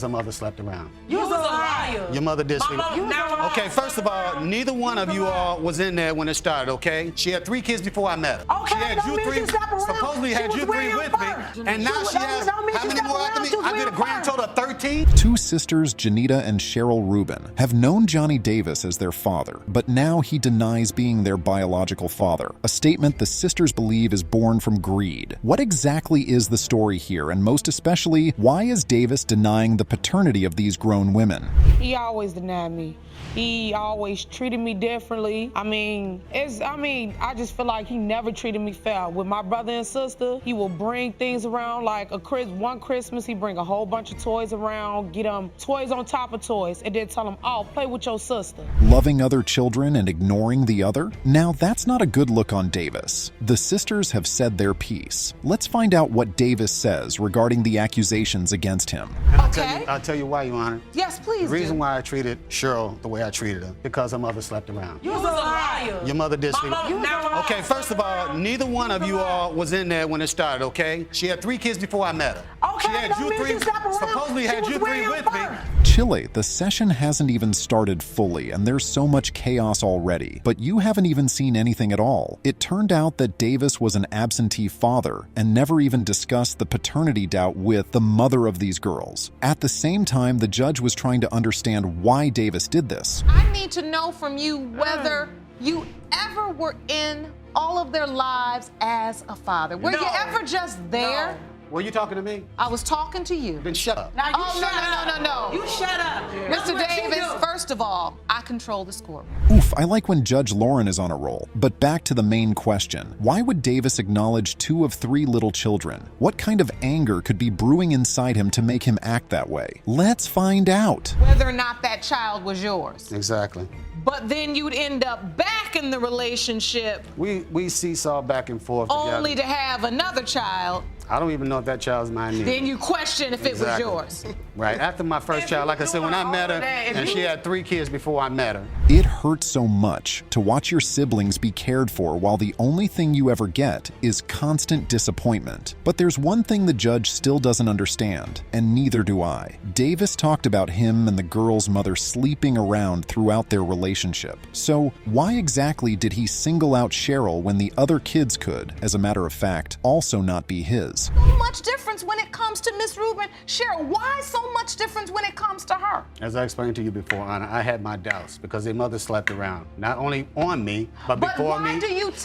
Her mother slept around. You was a liar. Your mother did sleep. Okay, first of all, liar. neither one of you all was in there when it started, okay? She had 3 kids before I met her. Okay, she had don't you mean 3, she slept around. supposedly She had was you 3 with with him me, first. and now she has don't mean how she many slept more around. after She me? was I with get a him grand first. total of 13. Two sisters, Janita and Cheryl Rubin, have known Johnny Davis as their father, but now he denies being their biological father, a statement the sisters believe is born from greed. What exactly is the story here, and most especially, why is Davis denying the paternity of these grown women? He always denied me. He always treated me differently. I just feel like he never treated me fair. With my brother and sister, he will bring things around like one Christmas, he bring a whole bunch of toys around, get them toys on top of toys, and then tell them, oh, play with your sister. Loving other children and ignoring the other? Now, that's not a good look on Davis. The sisters have said their piece. Let's find out what Davis says regarding the accusations against him. And Okay. I'll tell you why, Your Honor. Yes, please. The reason why I treated Cheryl the way I treated her, because her mother slept around. You was a liar. Your mother did sleep. You was a liar. Okay, first of all, neither one of you all was in there when it started, okay? She had 3 kids before I met her. Okay, she had don't you mean 3, she slept around. supposedly She had was you with 3 him with me. first. Chile, the session hasn't even started fully, and there's so much chaos already, but you haven't even seen anything at all. It turned out that Davis was an absentee father and never even discussed the paternity doubt with the mother of these girls. At the same time, the judge was trying to understand why Davis did this. I need to know from you whether you ever were in all of their lives as a father. Were you No. ever just there? Were you talking to me? I was talking to you. Then shut up. Now you Oh, shut up. no. You shut up. That's Mr. what you Davis, do. first of all, I control the score. Oof, I like when Judge Lauren is on a roll. But back to the main question. Why would Davis acknowledge 2 of 3 little children? What kind of anger could be brewing inside him to make him act that way? Let's find out. Whether or not that child was yours. Exactly. But then you'd end up back in the relationship We seesaw back and forth only together. to have another child. I don't even know if that child's mine either. Then you question if Exactly. it was yours. Right, after my first If child, you like I said, when I doing met her, all of that, if and you- she had 3 kids before I met her. It hurts so much to watch your siblings be cared for while the only thing you ever get is constant disappointment. But there's one thing the judge still doesn't understand, and neither do I. Davis talked about him and the girl's mother sleeping around throughout their relationship. So why exactly did he single out Cheryl when the other kids could, as a matter of fact, also not be his? So much difference when it comes to Miss Rubin. Cheryl, why so much difference when it comes to her? As I explained to you before, Anna, I had my doubts because their mother slept around, not only on me, but But before why me.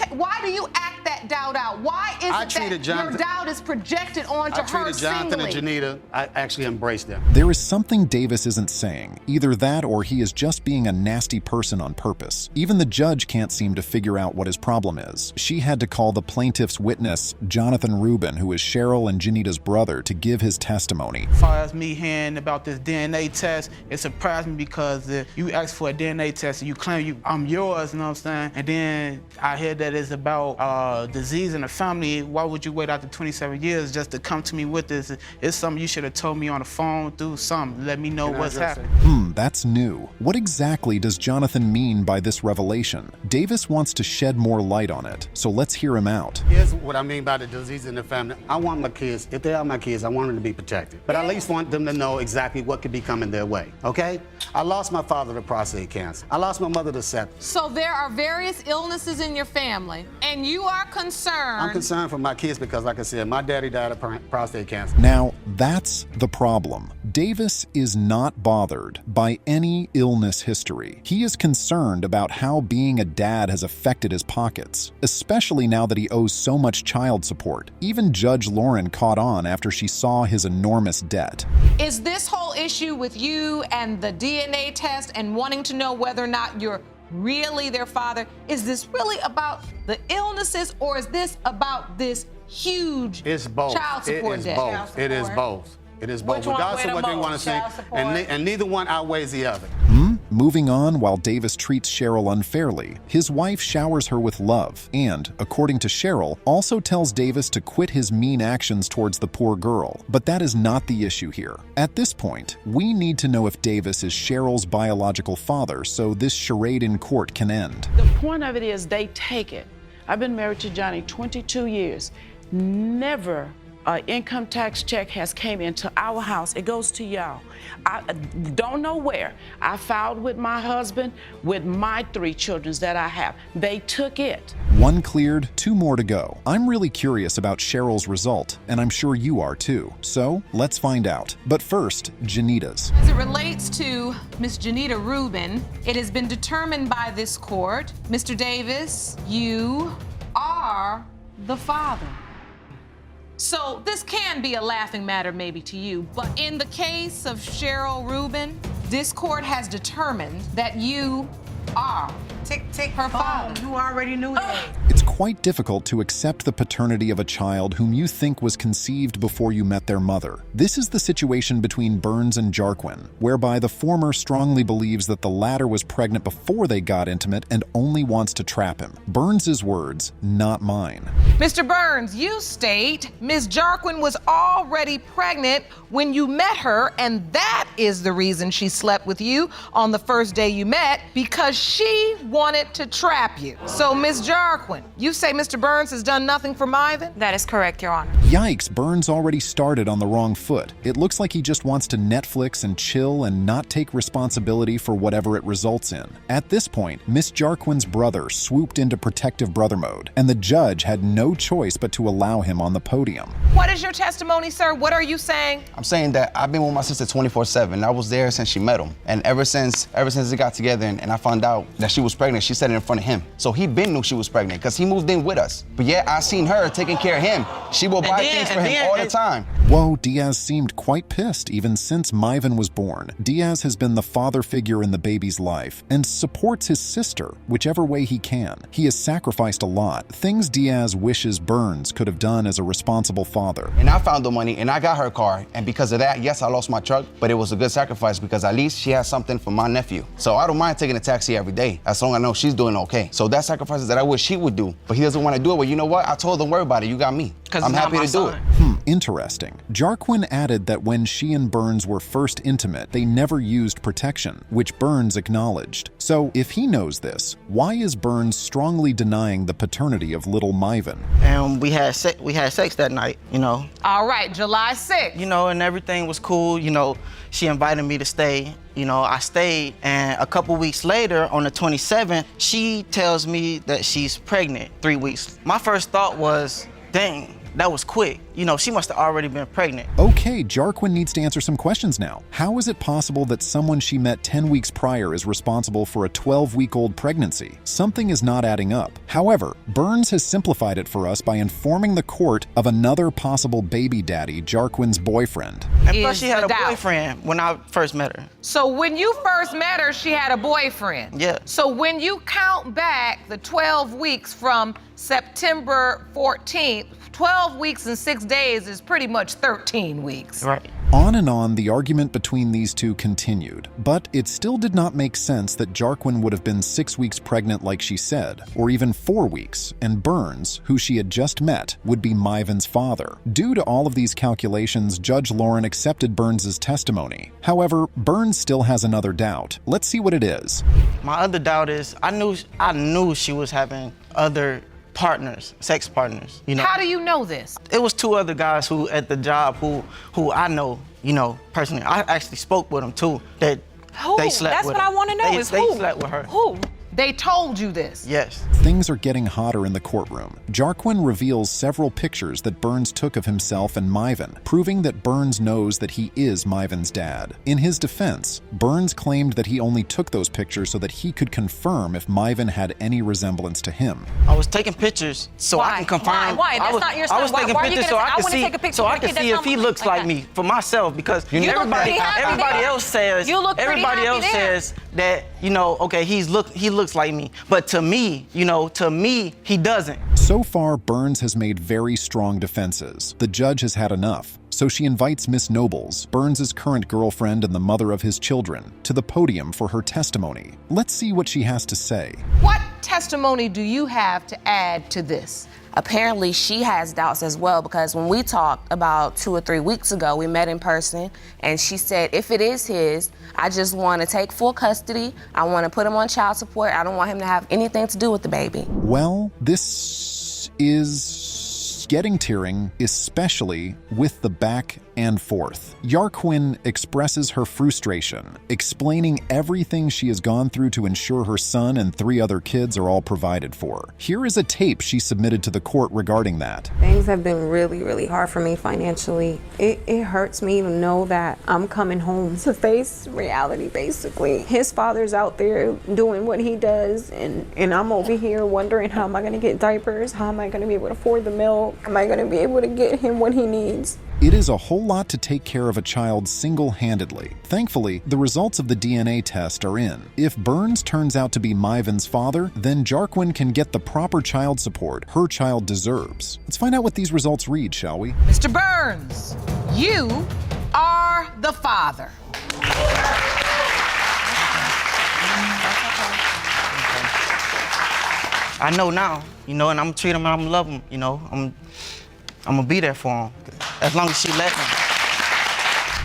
why do you act that doubt out? Why is I it treated that your Jonathan- doubt is projected onto I her treated Jonathan singly? and Janita, I actually embraced them. There is something Davis isn't saying. Either that or he is just being a nasty person on purpose. Even the judge can't seem to figure out what his problem is. She had to call the plaintiff's witness, Jonathan Rubin, who is Cheryl and Janita's brother, to give his testimony. As far as me hearing about this DNA test, it surprised me because you asked for a DNA test and you claim I'm yours, you know what I'm saying? And then I hear that it's about disease in the family. Why would you wait after 27 years just to come to me with this? It's something you should have told me on the phone through something. Let me know Can I what's address happening. That's new. What exactly does Jonathan mean by this revelation? Davis wants to shed more light on it, so let's hear him out. Here's what I mean by the disease in the family. I want my kids, if they are my kids, I want them to be protected. But I at least want them to know exactly what could be coming their way, okay? I lost my father to prostate cancer. I lost my mother to sepsis. So there are various illnesses in your family, and you are concerned. I'm concerned for my kids because, like I said, my daddy died of prostate cancer. Now, that's the problem. Davis is not bothered by any illness history. He is concerned about how being a dad has affected his pockets, especially now that he owes so much child support. Even Judge Lauren caught on after she saw his enormous debt. Is this whole issue with you and the DNA test and wanting to know whether or not you're really their father, is this really about the illnesses, or is this about this huge It's both. child support It is debt? both. It is both. It is both. Which one Regardless weigh of what the they want to most? say, Child support? and neither one outweighs the other. Moving on, while Davis treats Cheryl unfairly, his wife showers her with love and, according to Cheryl, also tells Davis to quit his mean actions towards the poor girl. But that is not the issue here. At this point, we need to know if Davis is Cheryl's biological father so this charade in court can end. The point of it is they take it. I've been married to Johnny 22 years. Never an income tax check has came into our house. It goes to y'all. I don't know where. I filed with my husband, with my 3 children that I have. They took it. 1 cleared, 2 more to go. I'm really curious about Cheryl's result, and I'm sure you are too. So let's find out. But first, Janita's. As it relates to Miss Janita Rubin, it has been determined by this court, Mr. Davis, you are the father. So this can be a laughing matter maybe to you, but in the case of Cheryl Rubin, this court has determined that you are her father. You already knew that. It's quite difficult to accept the paternity of a child whom you think was conceived before you met their mother. This is the situation between Burns and Jarquin, whereby the former strongly believes that the latter was pregnant before they got intimate and only wants to trap him. Burns's words, not mine. Mr. Burns, you state Ms. Jarquin was already pregnant when you met her, and that is the reason she slept with you on the first day you met, because she wanted to trap you. So, Ms. Jarquin, you say Mr. Burns has done nothing for Myvan? That is correct, Your Honor. Yikes, Burns already started on the wrong foot. It looks like he just wants to Netflix and chill and not take responsibility for whatever it results in. At this point, Miss Jarquin's brother swooped into protective brother mode, and the judge had no choice but to allow him on the podium. What is your testimony, sir? What are you saying? I'm saying that I've been with my sister 24/7. I was there since she met him. And ever since they got together and I found out that she was pregnant, she said it in front of him. So he been knew she was pregnant because he moved in with us. But yeah, I seen her taking care of him. She will buy things for him all the time. Whoa, Diaz seemed quite pissed even since Myvan was born. Diaz has been the father figure in the baby's life and supports his sister whichever way he can. He has sacrificed a lot, things Diaz wishes Burns could have done as a responsible father. And I found the money and I got her car. And because of that, yes, I lost my truck, but it was a good sacrifice because at least she has something for my nephew. So I don't mind taking a taxi every day as long as I know she's doing okay. So that's sacrifices that I wish he would do, but he doesn't want to do it. Well, you know what? I told him, worry about it. You got me. I'm happy to do it. Interesting. Jarquin added that when she and Burns were first intimate, they never used protection, which Burns acknowledged. So if he knows this, why is Burns strongly denying the paternity of little Myvan? And we had sex that night, you know. All right, July 6th. You know, and everything was cool. You know, she invited me to stay. You know, I stayed, and a couple weeks later, on the 27th, she tells me that she's pregnant 3 weeks. My first thought was, dang, that was quick. You know, she must have already been pregnant. Okay, Jarquin needs to answer some questions now. How is it possible that someone she met 10 weeks prior is responsible for a 12-week-old pregnancy? Something is not adding up. However, Burns has simplified it for us by informing the court of another possible baby daddy, Jarquin's boyfriend. And plus, she had a boyfriend when I first met her. So when you first met her, she had a boyfriend? Yeah. So when you count back the 12 weeks from September 14th, 12 weeks and 6 days is pretty much 13 weeks. Right. On and on, the argument between these two continued, but it still did not make sense that Jarquin would have been 6 weeks pregnant like she said, or even 4 weeks, and Burns, who she had just met, would be Myvan's father. Due to all of these calculations, Judge Lauren accepted Burns's testimony. However, Burns still has another doubt. Let's see what it is. My other doubt is, I knew she was having other partners, sex partners, you know. How do you know this? It was 2 other guys who at the job who I know, you know, personally. I actually spoke with them too. That Who? they slept That's with what her. I want to know is They who? slept with her. Who? They told you this? Yes. Things are getting hotter in the courtroom. Jarquin reveals several pictures that Burns took of himself and Myvan, proving that Burns knows that he is Myvan's dad. In his defense, Burns claimed that he only took those pictures so that he could confirm if Myvan had any resemblance to him. I was taking pictures so I can confirm. Why? That's not your son. I was taking Why are you pictures gonna so say, I could wanna see, take a picture so of I your could kid see that's if he not looks like me for myself, because look everybody pretty happy else says You look pretty everybody happy else there. says that, you know, okay, he looks like me, but to me, you know, to me he doesn't. So far, Burns has made very strong defenses. The judge has had enough, so she invites Miss Nobles, Burns' current girlfriend and the mother of his children, to the podium for her testimony. Let's see what she has to say. What testimony do you have to add to this? Apparently she has doubts as well, because when we talked about 2 or 3 weeks ago, we met in person, and she said, if it is his, I just want to take full custody. I want to put him on child support. I don't want him to have anything to do with the baby. Well, this is getting tearing, especially with the back and forth. Yarquin expresses her frustration, explaining everything she has gone through to ensure her son and 3 other kids are all provided for. Here is a tape she submitted to the court regarding that. Things have been really, really hard for me financially. It hurts me to know that I'm coming home to face reality, basically. His father's out there doing what he does, and I'm over here wondering, how am I gonna get diapers? How am I gonna be able to afford the milk? Am I gonna be able to get him what he needs? It is a whole lot to take care of a child single-handedly. Thankfully, the results of the DNA test are in. If Burns turns out to be Myvan's father, then Jarquin can get the proper child support her child deserves. Let's find out what these results read, shall we? Mr. Burns, you are the father. I know now, and I'm gonna treat him and I'm gonna love him, I'm gonna be there for him, as long as she let me.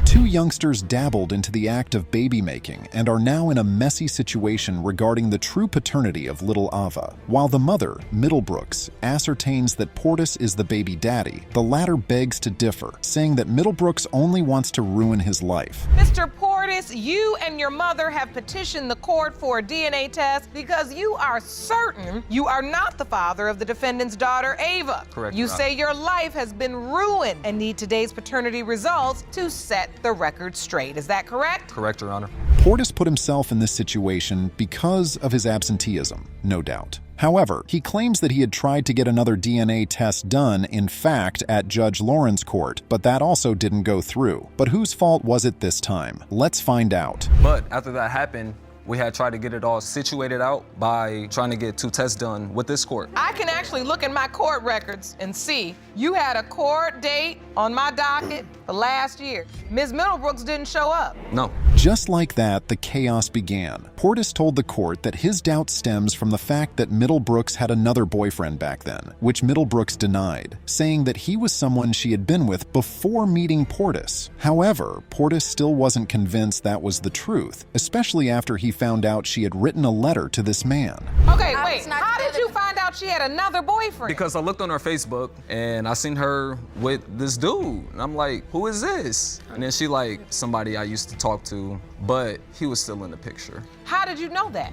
2 youngsters dabbled into the act of baby making and are now in a messy situation regarding the true paternity of little Ava. While the mother, Middlebrooks, ascertains that Portis is the baby daddy, the latter begs to differ, saying that Middlebrooks only wants to ruin his life. Mr. Portis, you and your mother have petitioned the court for a DNA test because you are certain you are not the father of the defendant's daughter, Ava. Correct. You say your life has been ruined and need today's paternity results to set the record straight. Is that correct? Correct, Your Honor. Portis put himself in this situation because of his absenteeism, no doubt. However, he claims that he had tried to get another DNA test done, in fact, at Judge Lauren's court, but that also didn't go through. But whose fault was it this time? Let's find out. But after that happened, we had tried to get it all situated out by trying to get 2 tests done with this court. I can actually look in my court records and see you had a court date on my docket for last year. Ms. Middlebrooks didn't show up. No. Just like that, the chaos began. Portis told the court that his doubt stems from the fact that Middlebrooks had another boyfriend back then, which Middlebrooks denied, saying that he was someone she had been with before meeting Portis. However, Portis still wasn't convinced that was the truth, especially after he found out she had written a letter to this man. Okay, wait, how did you find out she had another boyfriend? Because I looked on her Facebook and I seen her with this dude. And I'm like, who is this? And then she like, somebody I used to talk to, but he was still in the picture. How did you know that?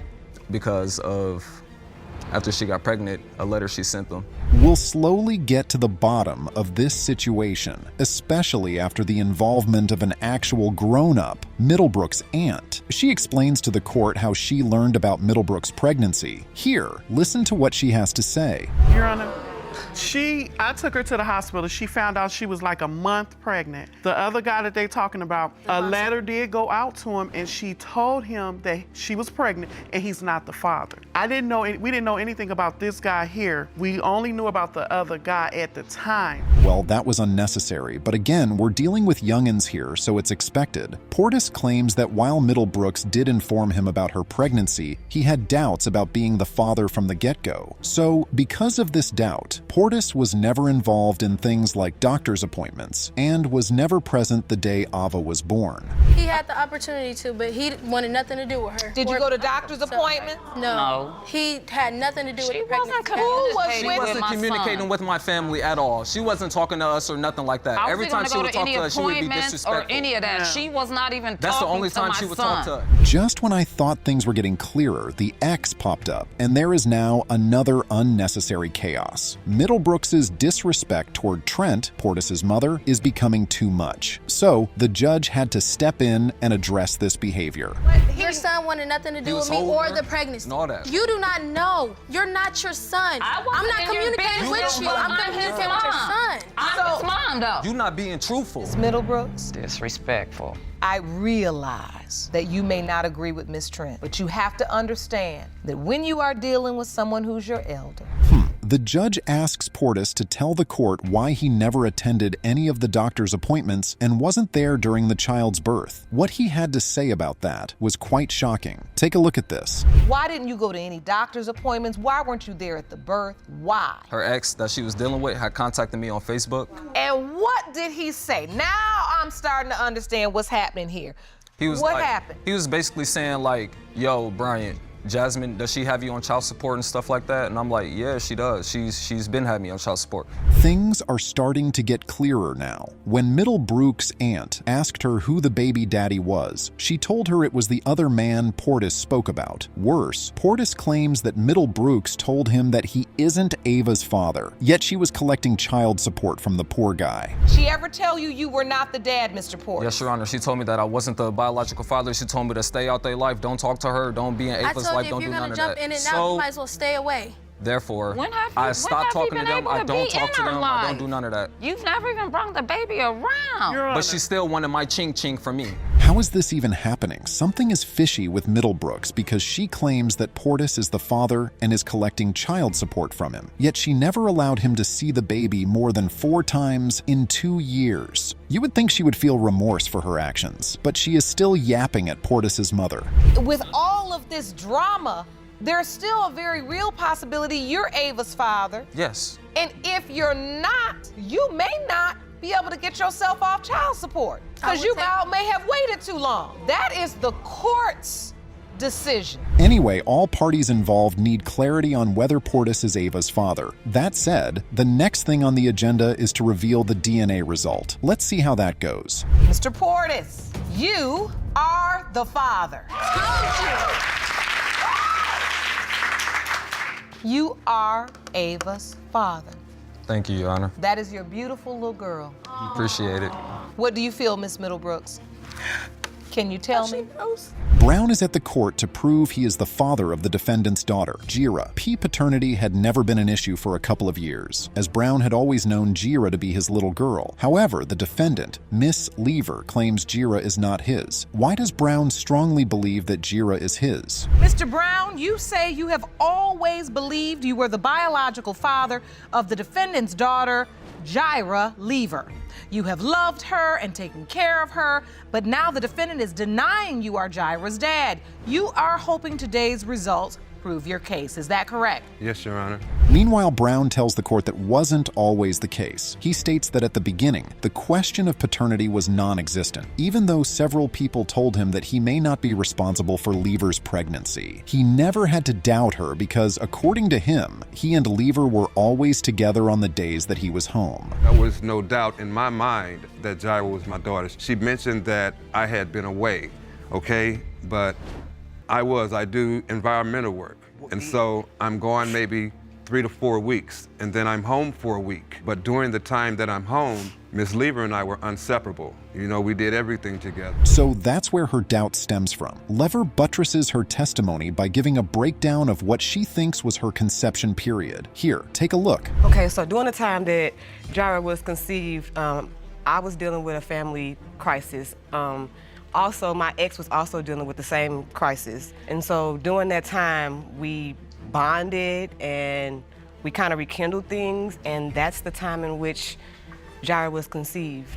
Because of, after she got pregnant, a letter she sent them. We'll slowly get to the bottom of this situation, especially after the involvement of an actual grown-up, Middlebrooks' aunt. She explains to the court how she learned about Middlebrooks' pregnancy. Here, listen to what she has to say. Your Honor, I took her to the hospital. She found out she was like a month pregnant. The other guy that they talking about, a letter did go out to him and she told him that she was pregnant and he's not the father. We didn't know anything about this guy here. We only knew about the other guy at the time. Well, that was unnecessary, but again, we're dealing with youngins here, so it's expected. Portis claims that while Middlebrooks did inform him about her pregnancy, he had doubts about being the father from the get-go. So, because of this doubt, Portis was never involved in things like doctor's appointments and was never present the day Ava was born. He had the opportunity to, but he wanted nothing to do with her. Did you go to doctor's appointment? No. He had nothing to do with the pregnancy. She wasn't communicating with my family at all. She wasn't talking to us or nothing like that. Every time she would talk to us, she would be disrespectful. Or any of that. She was not even That's the talking only to time my she would son. talk to us. Just when I thought things were getting clearer, the X popped up, and there is now another unnecessary chaos. Middlebrooks' disrespect toward Trent, Portis' mother, is becoming too much. So, the judge had to step in and address this behavior. Your son wanted nothing to do with me or the pregnancy. And all that. You do not know. You're not your son. I'm not communicating with you. I'm communicating with your son. I'm his mom, though. You're not being truthful. Ms. Middlebrooks, Disrespectful. I realize that you may not agree with Miss Trent, but you have to understand that when you are dealing with someone who's your elder, The judge asks Portis to tell the court why he never attended any of the doctor's appointments and wasn't there during the child's birth. What he had to say about that was quite shocking. Take a look at this. why didn't you go to any doctor's appointments? Why weren't you there at the birth? Why? Her ex that she was dealing with had contacted me on Facebook. And what did he say? Now I'm starting to understand what's happening here. He was What like, happened? He was basically saying like, yo, Brian, Jasmine, does she have you on child support and stuff like that? And I'm like, yeah, she does. She's been having me on child support. Things are starting to get clearer now. When Middlebrooks' aunt asked her who the baby daddy was, she told her it was the other man Portis spoke about. Worse, Portis claims that Middlebrooks told him that he isn't Ava's father, yet she was collecting child support from the poor guy. She ever tell you you were not the dad, Mr. Portis? Yes, Your Honor. She told me that I wasn't the biological father. She told me to stay out their life, don't talk to her, don't be in Ava's life, don't do none of that. I told you if you're gonna jump in and out, you might as well stay away. Therefore, I stopped talking to them, I don't talk to them, I don't do none of that. You've never even brought the baby around. But she still wanted my ching-ching from me. How is this even happening? Something is fishy with Middlebrooks because she claims that Portis is the father and is collecting child support from him. Yet she never allowed him to see the baby more than 4 times in 2 years. You would think she would feel remorse for her actions, but she is still yapping at Portis's mother. With all of this drama, there's still a very real possibility you're Ava's father. Yes. And if you're not, you may not be able to get yourself off child support because you may have waited too long. That is the court's decision. Anyway, all parties involved need clarity on whether Portis is Ava's father. That said, the next thing on the agenda is to reveal the DNA result. Let's see how that goes. Mr. Portis, you are the father. You are Ava's father. Thank you, Your Honor. That is your beautiful little girl. Appreciate it. What do you feel, Miss Middlebrooks? Can you tell me? Brown is at the court to prove he is the father of the defendant's daughter, Jira. Paternity had never been an issue for a couple of years, as Brown had always known Jira to be his little girl. However, the defendant, Miss Lever, claims Jira is not his. Why does Brown strongly believe that Jira is his? Mr. Brown, you say you have always believed you were the biological father of the defendant's daughter, Jira Lever. You have loved her and taken care of her, but now the defendant is denying you are Jira's dad. You are hoping today's results prove your case. Is that correct? Yes, Your Honor. Meanwhile, Brown tells the court that wasn't always the case. He states that at the beginning, the question of paternity was non-existent, even though several people told him that he may not be responsible for Lever's pregnancy. He never had to doubt her because, according to him, he and Lever were always together on the days that he was home. There was no doubt in my mind that Jira was my daughter. She mentioned that I had been away, okay? But I do environmental work. And so I'm gone maybe 3 to 4 weeks, and then I'm home for a week. But during the time that I'm home, Miss Lever and I were inseparable. You know, we did everything together. So that's where her doubt stems from. Lever buttresses her testimony by giving a breakdown of what she thinks was her conception period. Here, take a look. Okay, so during the time that Jira was conceived, I was dealing with a family crisis. Also, my ex was also dealing with the same crisis. And so during that time, we bonded and we kind of rekindled things, and that's the time in which Jira was conceived.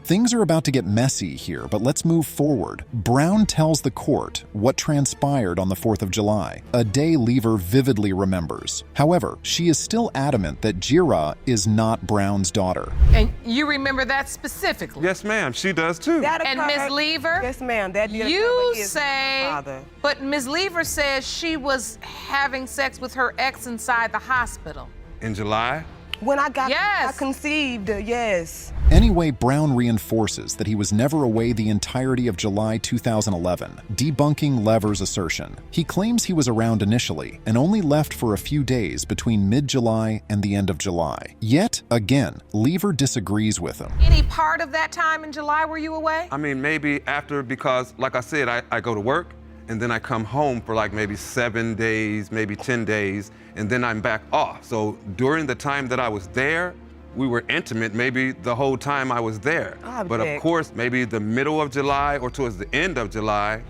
Things are about to get messy here, but let's move forward. Brown tells the court what transpired on the 4th of July, a day Lever vividly remembers. However, she is still adamant that Jira is not Brown's daughter. And you remember that specifically? Yes, ma'am, she does too. And Miss Lever? Yes, ma'am. You say, but Ms. Lever says she was having sex with her ex inside the hospital. In July? When I got conceived, yes. Anyway, Brown reinforces that he was never away the entirety of July 2011, debunking Lever's assertion. He claims he was around initially and only left for a few days between mid-July and the end of July. Yet, again, Lever disagrees with him. Any part of that time in July were you away? I mean, maybe after, because like I said, I go to work, and then I come home for like maybe 7 days, maybe 10 days, and then I'm back off. So during the time that I was there, we were intimate maybe the whole time I was there. But of course, maybe the middle of July or towards the end of July.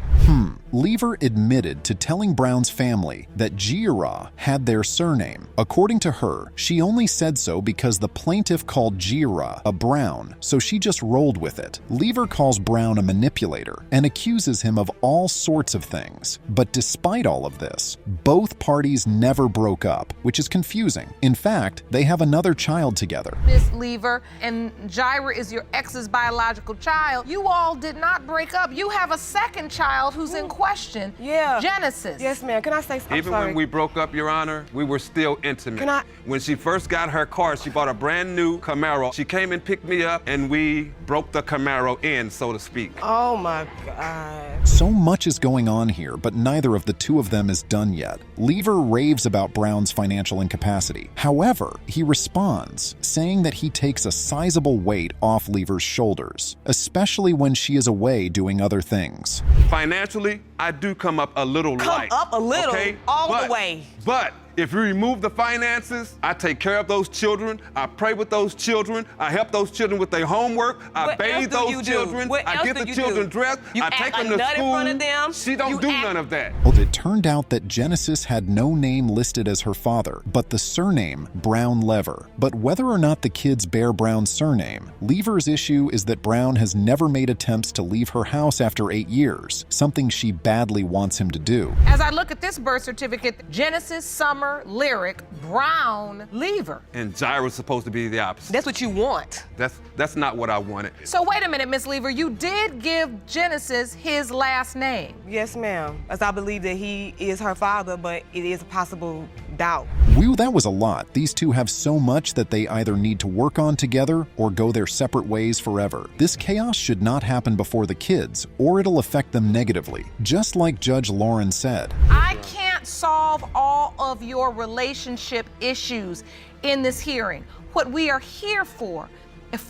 Lever admitted to telling Brown's family that Jira had their surname. According to her, she only said so because the plaintiff called Jira a Brown, so she just rolled with it. Lever calls Brown a manipulator and accuses him of all sorts of things. But despite all of this, both parties never broke up, which is confusing. In fact, they have another child together. Miss Lever, and Jira is your ex's biological child. You all did not break up. You have a second child who's in question Genesis. Yes, ma'am. Can I say something? Even when we broke up, Your Honor, we were still intimate. When she first got her car, she bought a brand new Camaro. She came and picked me up, and we broke the Camaro in, so to speak. Oh my God. So much is going on here, but neither of the two of them is done yet. Lever raves about Brown's financial incapacity. However, he responds, saying that he takes a sizable weight off Lever's shoulders, especially when she is away doing other things. Financially, I do come up a little light. Come up a little, okay? all the way. But if you remove the finances, I take care of those children. I pray with those children. I help those children with their homework. I bathe those children. I get the children dressed. I take them to school. She don't do none of that. Well, it turned out that Genesis had no name listed as her father, but the surname Brown Lever. But whether or not the kids bear Brown's surname, Lever's issue is that Brown has never made attempts to leave her house after 8 years, something she badly wants him to do. As I look at this birth certificate, Genesis Summer Lyric Brown Lever. And Jaira's supposed to be the opposite. That's what you want. That's not what I wanted. So wait a minute, Miss Lever, you did give Genesis his last name. Yes, ma'am. As I believe that he is her father, but it is a possible doubt. Whew, that was a lot. These two have so much that they either need to work on together or go their separate ways forever. This chaos should not happen before the kids, or it'll affect them negatively, just like Judge Lauren said. I can't solve all of your relationship issues in this hearing. What we are here for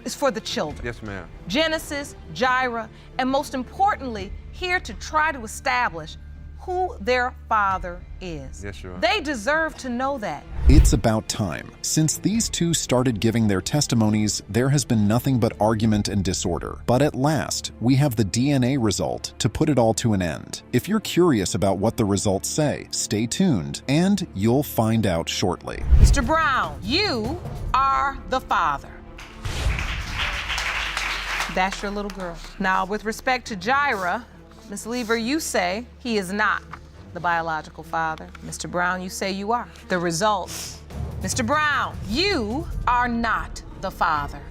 is for the children. Yes, ma'am. Genesis, Jaira, and most importantly, here to try to establish who their father is. Yes, Your Honor. They deserve to know that. It's about time. Since these two started giving their testimonies, there has been nothing but argument and disorder. But at last, we have the DNA result to put it all to an end. If you're curious about what the results say, stay tuned, and you'll find out shortly. Mr. Brown, you are the father. That's your little girl. Now, with respect to Jaira, Ms. Lever, you say he is not the biological father. Mr. Brown, you say you are. The results. Mr. Brown, you are not the father.